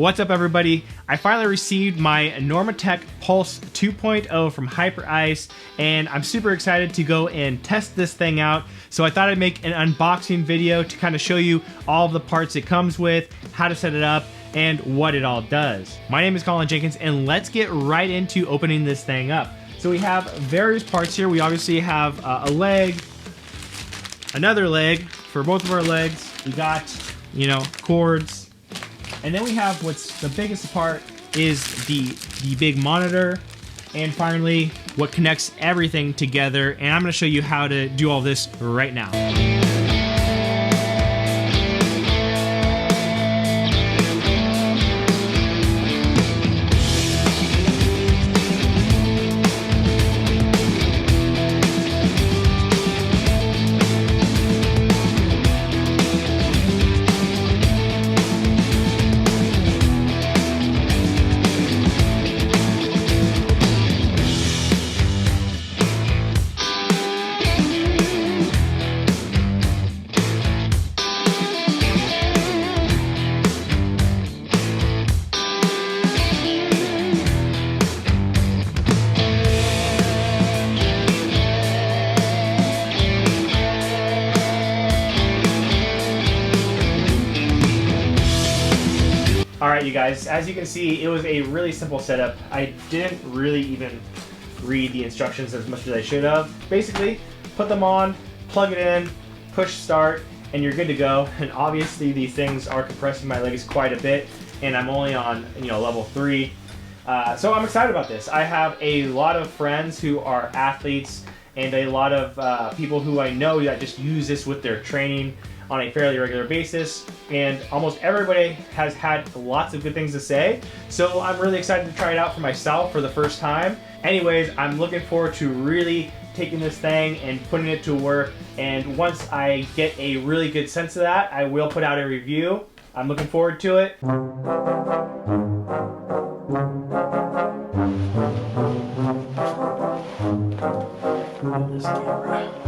What's up, everybody? I finally received my Normatec Pulse 2.0 from Hyperice, and I'm super excited to go and test this thing out. So I thought I'd make an unboxing video to kind of show you all of the parts it comes with, how to set it up, and what it all does. My name is Colin Jenkins, and let's get right into opening this thing up. So we have various parts here. We obviously have a leg, another leg for both of our legs. We got, cords. And then we have what's the biggest part is the big monitor. And finally, what connects everything together. And I'm gonna show you how to do all this right now. Alright, you guys, as you can see, it was a really simple setup. I didn't really even read the instructions as much as I should have. Basically, put them on, plug it in, push start, and you're good to go. And obviously these things are compressing my legs quite a bit, and I'm only on level 3. So I'm excited about this. I have a lot of friends who are athletes and a lot of people who I know that just use this with their training on a fairly regular basis, and almost everybody has had lots of good things to say. So I'm really excited to try it out for myself for the first time. Anyways, I'm looking forward to really taking this thing and putting it to work, and once I get a really good sense of that, I will put out a review. I'm looking forward to it. This camera.